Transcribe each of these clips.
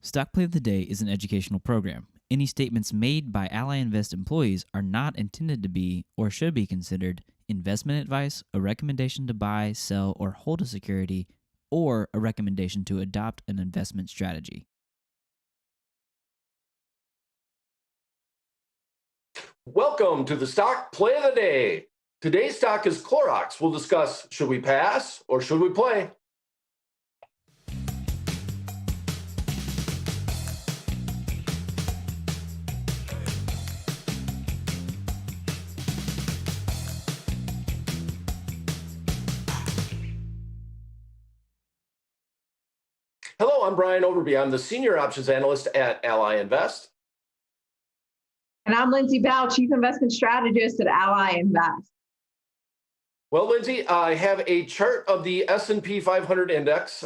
Stock Play of the Day is an educational program. Any statements made by Ally Invest employees are not intended to be or should be considered investment advice, a recommendation to buy, sell, or hold a security, or a recommendation to adopt an investment strategy. Welcome to the stock play of the day. Today's stock is Clorox. We'll discuss should we pass or should we play? Hello, I'm Brian Overby. I'm the senior options analyst at Ally Invest. And I'm Lindsey Bell, Chief Investment Strategist at Ally Invest. Well, Lindsey, I have a chart of the S&P 500 index.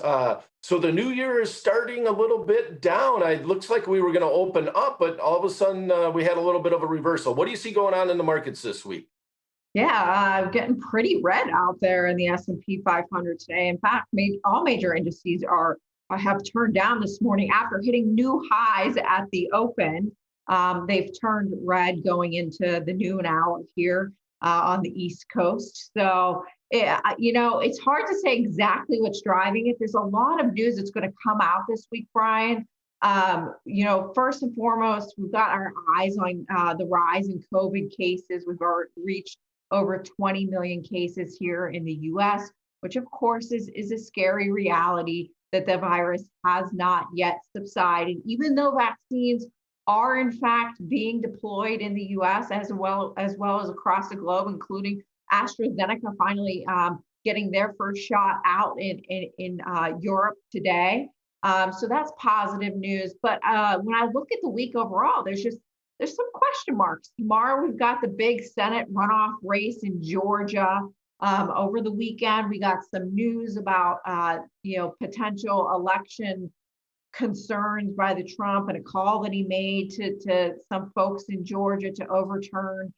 So the new year is starting a little bit down. It looks like we were going to open up, but all of a sudden we had a little bit of a reversal. What do you see going on in the markets this week? Yeah, getting pretty red out there in the S&P 500 today. In fact, all major indices have turned down this morning after hitting new highs at the open. They've turned red going into the noon hour here on the East Coast. So, it's hard to say exactly what's driving it. There's a lot of news that's going to come out this week, Brian. First and foremost, we've got our eyes on the rise in COVID cases. We've already reached over 20 million cases here in the US, which of course is a scary reality that the virus has not yet subsided, even though vaccines are in fact being deployed in the US as well as across the globe, including AstraZeneca finally getting their first shot out in Europe today. So that's positive news. But when I look at the week overall, there's some question marks. Tomorrow we've got the big Senate runoff race in Georgia. Over the weekend, we got some news about potential election concerns by the Trump and a call that he made to some folks in Georgia to overturn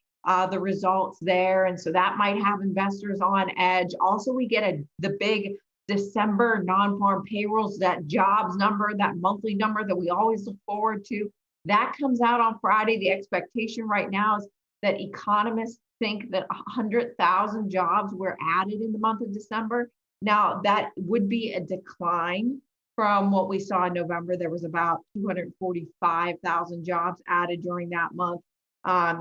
the results there. And so that might have investors on edge. Also, we get the big December non-farm payrolls, that jobs number, that monthly number that we always look forward to. That comes out on Friday. The expectation right now is that economists think that 100,000 jobs were added in the month of December. Now, that would be a decline from what we saw in November. There was about 245,000 jobs added during that month.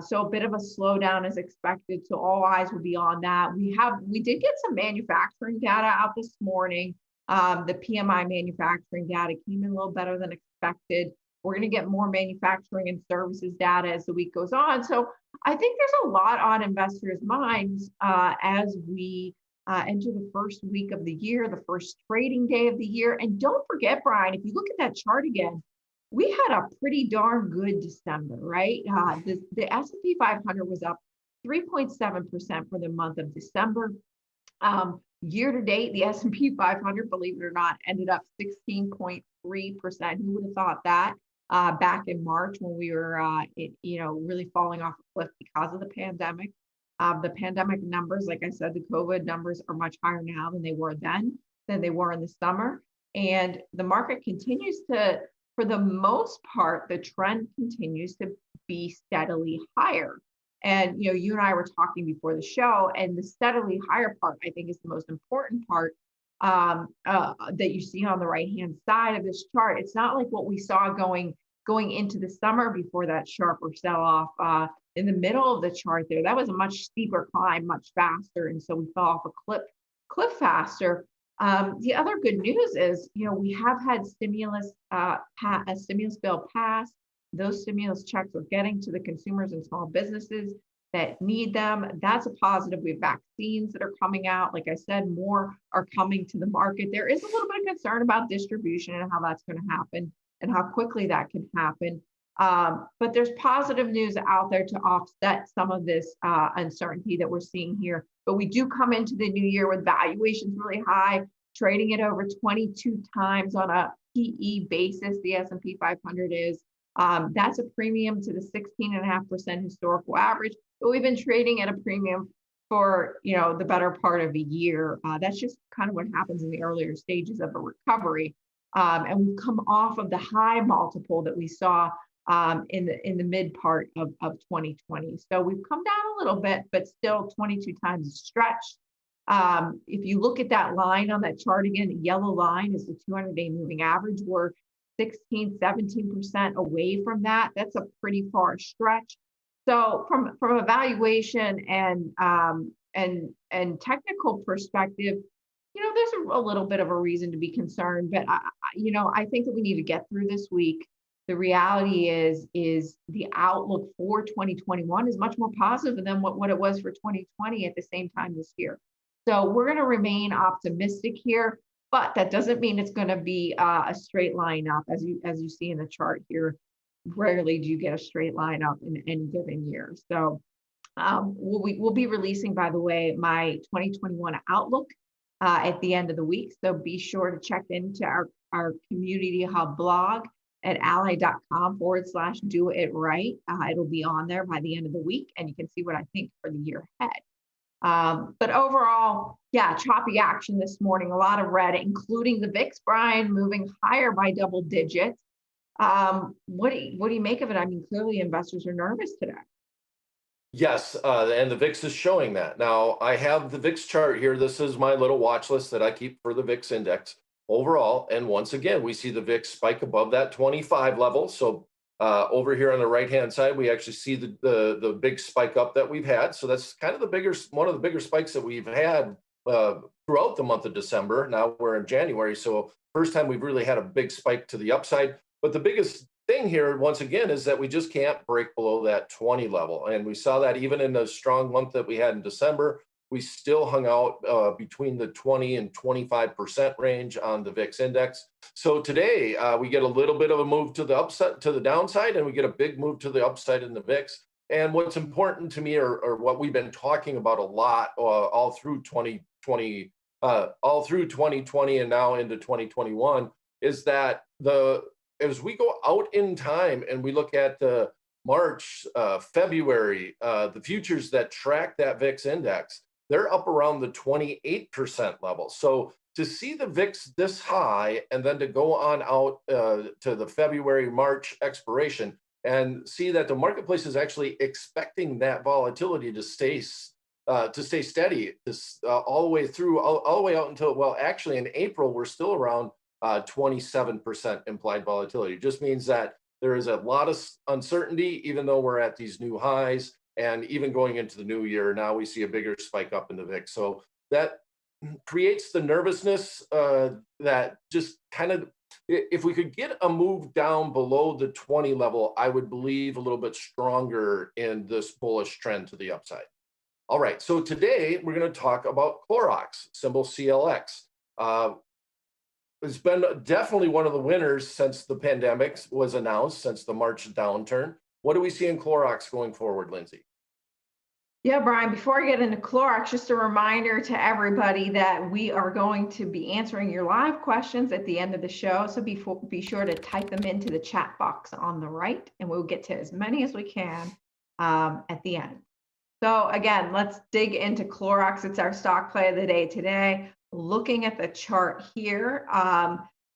So a bit of a slowdown is expected. So all eyes will be on that. We did get some manufacturing data out this morning. The PMI manufacturing data came in a little better than expected. We're going to get more manufacturing and services data as the week goes on. So I think there's a lot on investors' minds as we enter the first week of the year, the first trading day of the year. And don't forget, Brian, if you look at that chart again, we had a pretty darn good December, right? The S&P 500 was up 3.7% for the month of December. Year to date, the S&P 500, believe it or not, ended up 16.3%. Who would have thought that back in March when we were, really falling off a cliff because of the pandemic? The pandemic numbers, like I said, the COVID numbers are much higher now than they were then, than they were in the summer. And the market continues to, for the most part, the trend continues to be steadily higher. And, you and I were talking before the show, and the steadily higher part, I think, is the most important part that you see on the right-hand side of this chart. It's not like what we saw going into the summer before that sharper sell-off in the middle of the chart there. That was a much steeper climb, much faster, and so we fell off a cliff faster. The other good news is, we have had a stimulus bill passed. Those stimulus checks are getting to the consumers and small businesses that need them. That's a positive. We have vaccines that are coming out. Like I said, more are coming to the market. There is a little bit of concern about distribution and how that's going to happen and how quickly that can happen. But there's positive news out there to offset some of this uncertainty that we're seeing here. But we do come into the new year with valuations really high, trading at over 22 times on a PE basis. The S&P 500 is. That's a premium to the 16.5% historical average. But we've been trading at a premium for the better part of a year. That's just kind of what happens in the earlier stages of a recovery. And we've come off of the high multiple that we saw in the mid part of 2020. So we've come down a little bit, but still 22 times a stretch. If you look at that line on that chart again, the yellow line is the 200-day moving average. We're 16, 17% away from that. That's a pretty far stretch. So from a valuation and technical perspective, there's a little bit of a reason to be concerned, but I think that we need to get through this week. The reality is the outlook for 2021 is much more positive than what it was for 2020 at the same time this year. So we're going to remain optimistic here, but that doesn't mean it's going to be a straight line up, as you see in the chart here. Rarely do you get a straight line up in any given year. So we'll be releasing, by the way, my 2021 outlook at the end of the week. So be sure to check into our Community Hub blog at ally.com/do-it-right. It'll be on there by the end of the week, and you can see what I think for the year ahead. But overall, yeah, choppy action this morning, a lot of red, including the VIX, Brian, moving higher by double digits. What do you make of it? I mean, clearly investors are nervous today. Yes, and the VIX is showing that. Now, I have the VIX chart here. This is my little watch list that I keep for the VIX index overall. And once again, we see the VIX spike above that 25 level. So over here on the right-hand side, we actually see the big spike up that we've had. So that's kind of one of the bigger spikes that we've had throughout the month of December. Now we're in January. So first time we've really had a big spike to the upside. But the biggest thing here, once again, is that we just can't break below that 20 level. And we saw that even in the strong month that we had in December, we still hung out between the 20 and 25% range on the VIX index. So today we get a little bit of a move to the upside, to the downside, and we get a big move to the upside in the VIX. And what's important to me, or what we've been talking about a lot all through 2020, and now into 2021, is that as we go out in time and we look at the March, February, the futures that track that VIX index, they're up around the 28% level. So to see the VIX this high and then to go on out to the February, March expiration and see that the marketplace is actually expecting that volatility to stay steady all the way through, all the way out until, well, actually in April, we're still around 27% implied volatility. It just means that there is a lot of uncertainty, even though we're at these new highs. And even going into the new year, now we see a bigger spike up in the VIX. So that creates the nervousness that just kind of, if we could get a move down below the 20 level, I would believe a little bit stronger in this bullish trend to the upside. All right, so today we're going to talk about Clorox, symbol CLX. It's been definitely one of the winners since the pandemic was announced, since the March downturn. What do we see in Clorox going forward, Lindsey? Yeah, Brian, before I get into Clorox, just a reminder to everybody that we are going to be answering your live questions at the end of the show. So be sure to type them into the chat box on the right, and we'll get to as many as we can at the end. So again, let's dig into Clorox. It's our stock play of the day today. Looking at the chart here,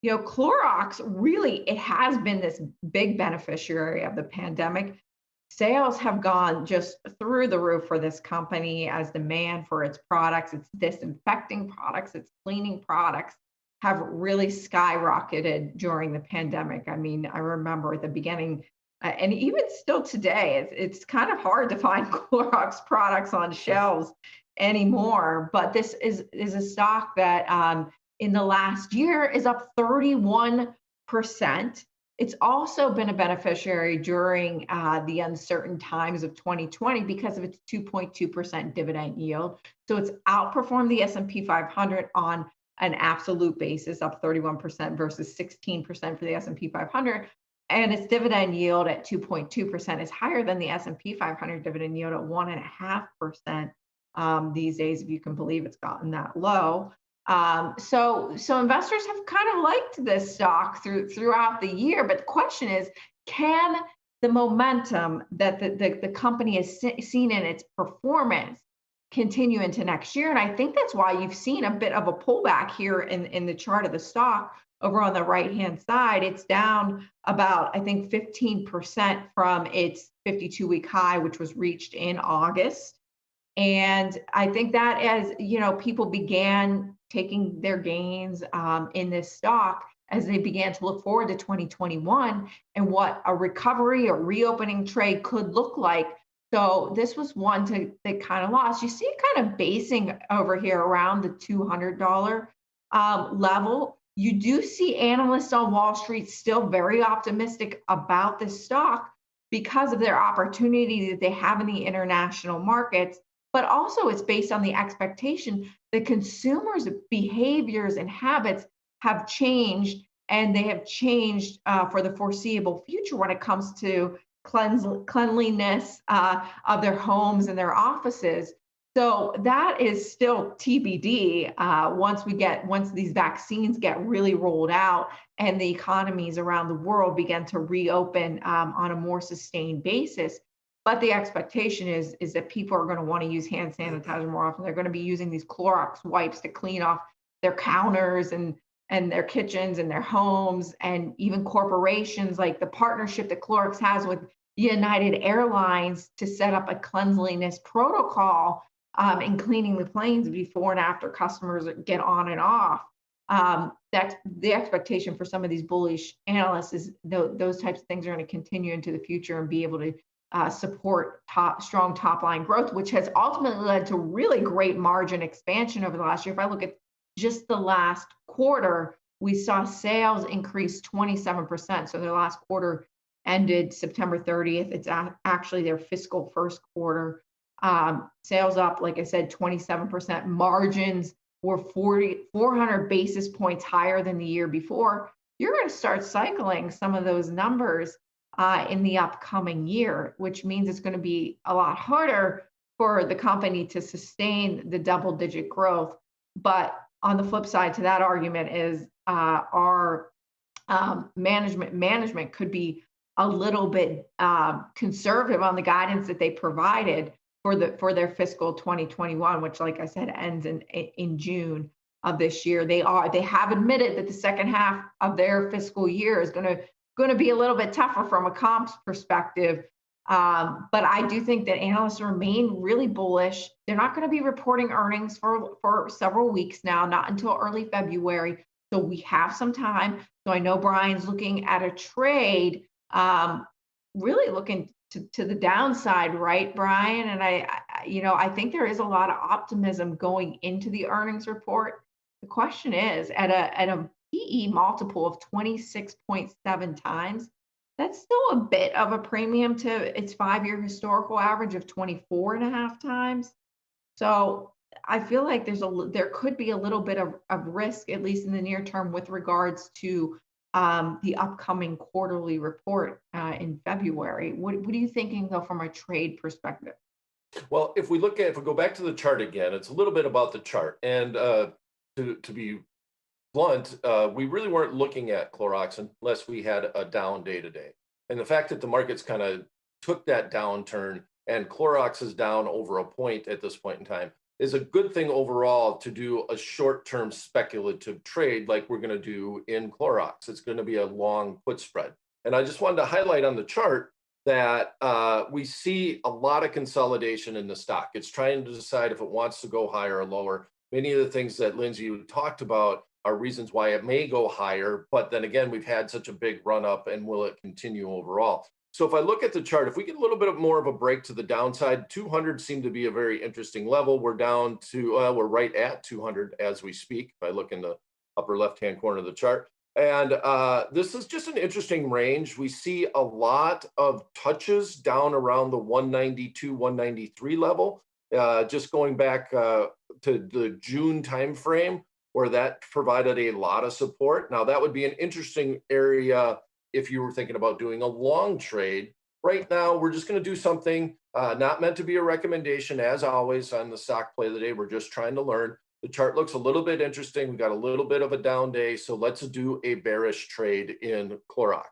Clorox really, it has been this big beneficiary of the pandemic. Sales have gone just through the roof for this company as demand for its products, its disinfecting products, its cleaning products have really skyrocketed during the pandemic. I mean, I remember at the beginning, and even still today, it's kind of hard to find Clorox products on shelves anymore. But this is a stock that in the last year is up 31%. It's also been a beneficiary during the uncertain times of 2020 because of its 2.2% dividend yield. So it's outperformed the S&P 500 on an absolute basis, up 31% versus 16% for the S&P 500. And its dividend yield at 2.2% is higher than the S&P 500 dividend yield at 1.5% these days, if you can believe it's gotten that low. So investors have kind of liked this stock throughout the year, but the question is, can the momentum that the company has seen in its performance continue into next year? And I think that's why you've seen a bit of a pullback here in the chart of the stock over on the right-hand side, it's down about, I think, 15% from its 52-week high, which was reached in August. And I think that as people began taking their gains in this stock as they began to look forward to 2021 and what a recovery or reopening trade could look like. So this was one that kind of lost. You see it kind of basing over here around the $200 level. You do see analysts on Wall Street still very optimistic about this stock because of their opportunity that they have in the international markets, but also it's based on the expectation that consumers' behaviors and habits have changed, and they have changed for the foreseeable future when it comes to cleanliness of their homes and their offices. So that is still TBD. Once these vaccines get really rolled out and the economies around the world begin to reopen on a more sustained basis. But the expectation is that people are going to want to use hand sanitizer more often. They're going to be using these Clorox wipes to clean off their counters and their kitchens and their homes, and even corporations, like the partnership that Clorox has with United Airlines to set up a cleanliness protocol in cleaning the planes before and after customers get on and off. That's the expectation for some of these bullish analysts, is those types of things are going to continue into the future and be able to support strong top line growth, which has ultimately led to really great margin expansion over the last year. If I look at just the last quarter, we saw sales increase 27%. So their last quarter ended September 30th. It's actually their fiscal first quarter. Sales up, like I said, 27%. Margins were 400 basis points higher than the year before. You're going to start cycling some of those numbers in the upcoming year, which means it's going to be a lot harder for the company to sustain the double-digit growth. But on the flip side to that argument is our management could be a little bit conservative on the guidance that they provided for their fiscal 2021, which, like I said, ends in June of this year. They have admitted that the second half of their fiscal year is going to be a little bit tougher from a comps perspective. But I do think that analysts remain really bullish. They're not going to be reporting earnings for several weeks now, not until early February. So we have some time. So I know Brian's looking at a trade, really looking to the downside, right, Brian? And I think there is a lot of optimism going into the earnings report. The question is, at a PE multiple of 26.7 times, that's still a bit of a premium to its 5-year historical average of 24.5 times. So I feel like there could be a little bit of risk, at least in the near term, with regards to the upcoming quarterly report in February. What are you thinking, though, from a trade perspective? Well, if we go back to the chart again, it's a little bit about the chart. And to be blunt, we really weren't looking at Clorox unless we had a down day today. And the fact that the markets kind of took that downturn and Clorox is down over a point at this point in time is a good thing overall to do a short-term speculative trade like we're going to do in Clorox. It's going to be a long put spread. And I just wanted to highlight on the chart that we see a lot of consolidation in the stock. It's trying to decide if it wants to go higher or lower. Many of the things that Lindsey talked about are reasons why it may go higher, but then again, we've had such a big run up, and will it continue overall? So if I look at the chart, if we get a little bit more of a break to the downside, 200 seemed to be a very interesting level. We're down to, we're right at 200 as we speak. If I look in the upper left-hand corner of the chart. And this is just an interesting range. We see a lot of touches down around the 192, 193 level, just going back to the June timeframe, where that provided a lot of support. Now, that would be an interesting area if you were thinking about doing a long trade. Right now, we're just going to do something not meant to be a recommendation, as always, on the stock play of the day. We're just trying to learn. The chart looks a little bit interesting. We got a little bit of a down day, so let's do a bearish trade in Clorox.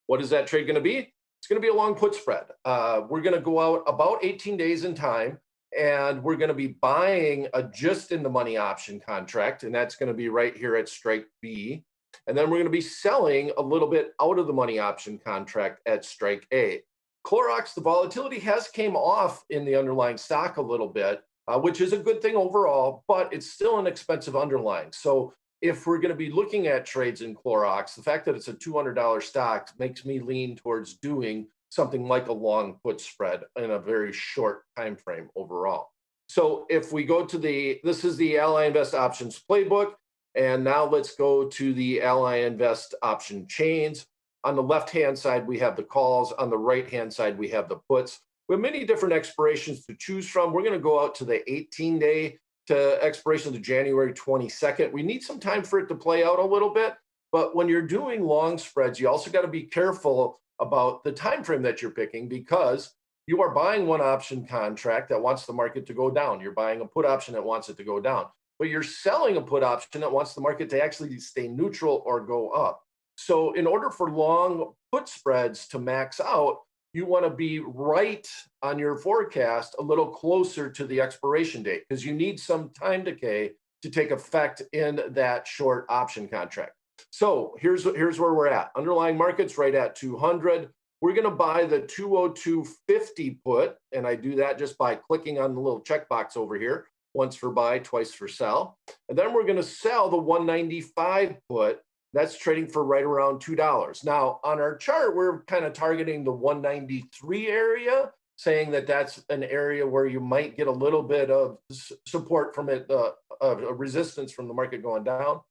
What is that trade going to be? It's going to be a long put spread. We're going to go out about 18 days in time, and we're going to be buying a just in the money option contract, and that's going to be right here at strike B. And then we're going to be selling a little bit out of the money option contract at strike A. Clorox, the volatility has came off in the underlying stock a little bit, which is a good thing overall, but it's still an expensive underlying. So if we're going to be looking at trades in Clorox, the fact that it's a $200 stock makes me lean towards doing something like a long put spread in a very short time frame overall. So if we go to this is the Ally Invest options playbook. And now let's go to the Ally Invest option chains. On the left-hand side, we have the calls. On the right-hand side, we have the puts. We have many different expirations to choose from. We're going to go out to the 18-day to expiration of January 22nd. We need some time for it to play out a little bit. But when you're doing long spreads, you also got to be careful about the time frame that you're picking, because you are buying one option contract that wants the market to go down. You're buying a put option that wants it to go down. But you're selling a put option that wants the market to actually stay neutral or go up. So in order for long put spreads to max out, you want to be right on your forecast a little closer to the expiration date, because you need some time decay to take effect in that short option contract. So here's where we're at. Underlying markets right at 200. We're going to buy the 202.50 put, and I do that just by clicking on the little checkbox over here. Once for buy, twice for sell. And then we're going to sell the 195 put. That's trading for right around $2. Now, on our chart, we're kind of targeting the 193 area, saying that that's an area where you might get a little bit of support from it, a resistance from the market going down.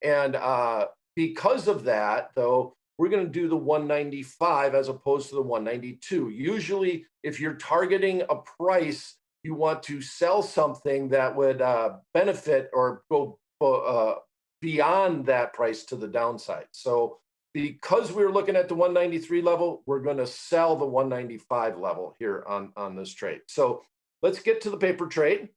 And because of that, though, we're going to do the 195 as opposed to the 192. Usually, if you're targeting a price, you want to sell something that would benefit or go beyond that price to the downside. So because we're looking at the 193 level, we're going to sell the 195 level here on this trade. So let's get to the paper trade.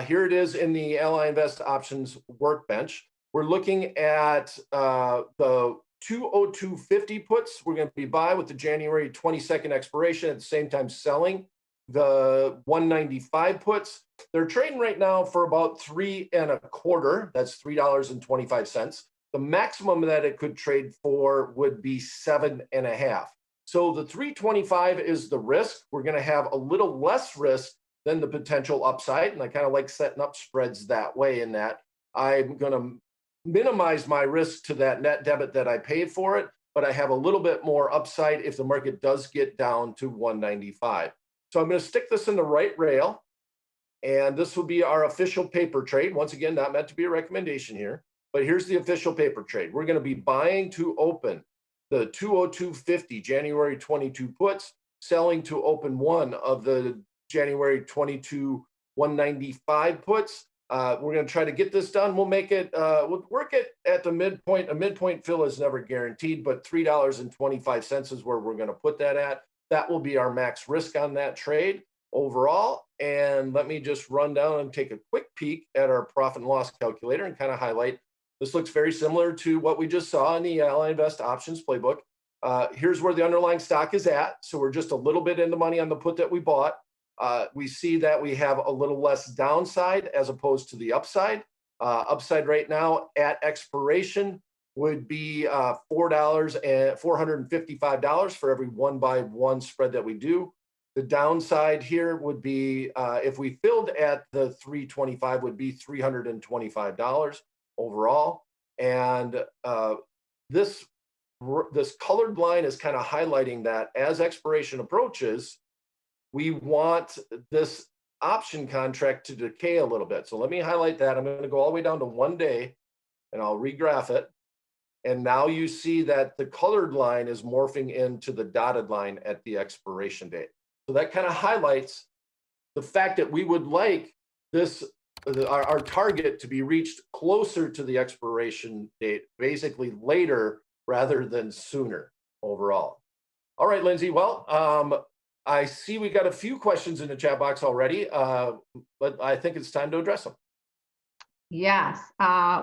Here it is in the Ally Invest options workbench. We're looking at the 202.50 puts. We're going to be buy with the January 22nd expiration, at the same time selling the 195 puts. They're trading right now for about 3.25. That's $3.25. The maximum that it could trade for would be 7.5. So the 325 is the risk. We're going to have a little less risk than the potential upside, and I kind of like setting up spreads that way, in that I'm going to minimize my risk to that net debit that I paid for it, but I have a little bit more upside if the market does get down to 195. So I'm going to stick this in the right rail, and this will be our official paper trade. Once again, not meant to be a recommendation here, but here's the official paper trade. We're going to be buying to open the 202.50 January 22 puts, selling to open one of the January 22 195 puts. We're going to try to get this done. We'll make it, we'll work it at the midpoint. A midpoint fill is never guaranteed, but $3.25 is where we're going to put that at. That will be our max risk on that trade overall. And let me just run down and take a quick peek at our profit and loss calculator and kind of highlight. This looks very similar to what we just saw in the Ally Invest options playbook. Here's where the underlying stock is at. So we're just a little bit in the money on the put that we bought. We see that we have a little less downside as opposed to the upside. Upside right now at expiration would be $455 for every 1-by-1 spread that we do. The downside here would be, if we filled at the 325, would be $325 overall. And this colored line is kind of highlighting that as expiration approaches, we want this option contract to decay a little bit. So let me highlight that. I'm going to go all the way down to 1 day, and I'll regraph it. And now you see that the colored line is morphing into the dotted line at the expiration date. So that kind of highlights the fact that we would like this, our target to be reached closer to the expiration date, basically later rather than sooner overall. All right, Lindsey. Well, I see we got a few questions in the chat box already, but I think it's time to address them. Yes.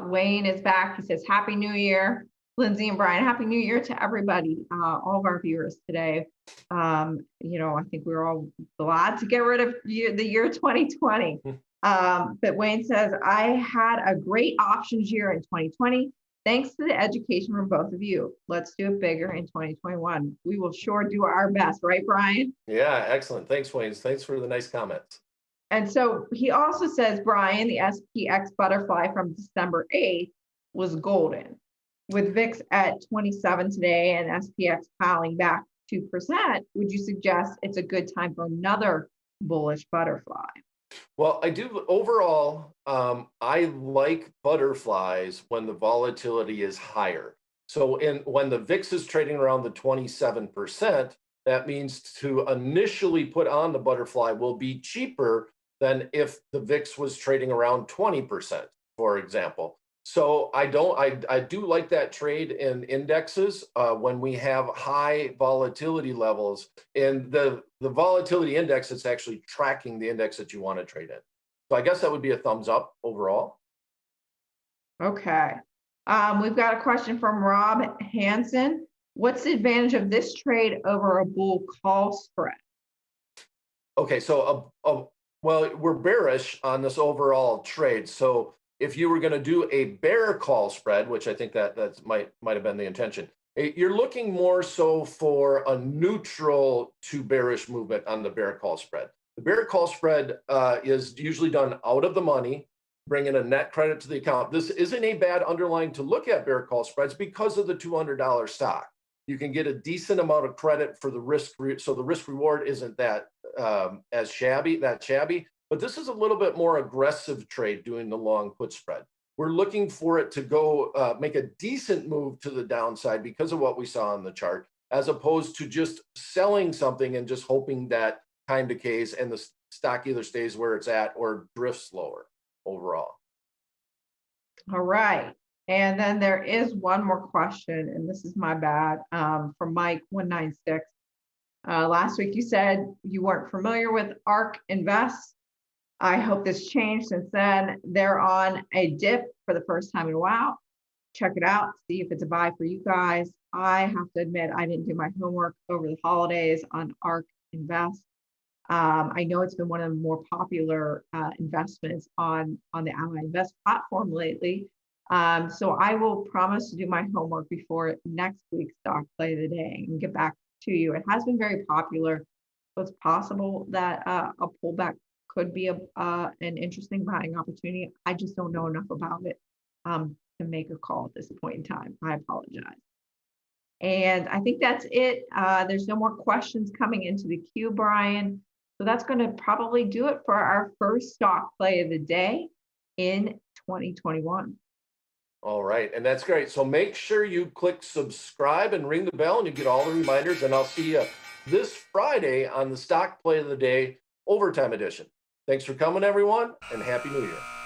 Wayne is back. He says, Happy New Year, Lindsey and Brian. Happy New Year to everybody, all of our viewers today. I think we're all glad to get rid of the year 2020. But Wayne says, I had a great options year in 2020. Thanks to the education from both of you. Let's do it bigger in 2021. We will sure do our best, right, Brian? Yeah, excellent. Thanks, Wayne. Thanks for the nice comments. And so he also says, Brian, the SPX butterfly from December 8th was golden. With VIX at 27 today and SPX piling back 2%, would you suggest it's a good time for another bullish butterfly? Well, I do overall, I like butterflies when the volatility is higher. So when the VIX is trading around the 27%, that means to initially put on the butterfly will be cheaper than if the VIX was trading around 20%, for example. So I do like that trade in indexes when we have high volatility levels. And the volatility index is actually tracking the index that you want to trade in. So I guess that would be a thumbs up overall. Okay. We've got a question from Rob Hansen. What's the advantage of this trade over a bull call spread? Okay, so well, we're bearish on this overall trade. So if you were going to do a bear call spread, which I think that might have been the intention, you're looking more so for a neutral to bearish movement on the bear call spread. The bear call spread is usually done out of the money, bringing a net credit to the account. This isn't a bad underlying to look at bear call spreads because of the $200 stock. You can get a decent amount of credit for the risk, so the risk reward isn't that shabby. But this is a little bit more aggressive trade doing the long put spread. We're looking for it to go make a decent move to the downside because of what we saw on the chart, as opposed to just selling something and just hoping that time decays and the stock either stays where it's at or drifts lower overall. All right. And then there is one more question, and this is my bad, from Mike 196. Last week you said you weren't familiar with ARK Invest. I hope this changed since then. They're on a dip for the first time in a while. Check it out, see if it's a buy for you guys. I have to admit, I didn't do my homework over the holidays on ARK Invest. I know it's been one of the more popular investments on the Ally Invest platform lately. So I will promise to do my homework before next week's stock play of the day and get back to you. It has been very popular, so it's possible that a pullback could be an interesting buying opportunity. I just don't know enough about it to make a call at this point in time. I apologize. And I think that's it. There's no more questions coming into the queue, Brian. So that's going to probably do it for our first stock play of the day in 2021. All right, and that's great. So make sure you click subscribe and ring the bell and you get all the reminders, and I'll see you this Friday on the stock play of the day overtime edition. Thanks for coming, everyone, and Happy New Year.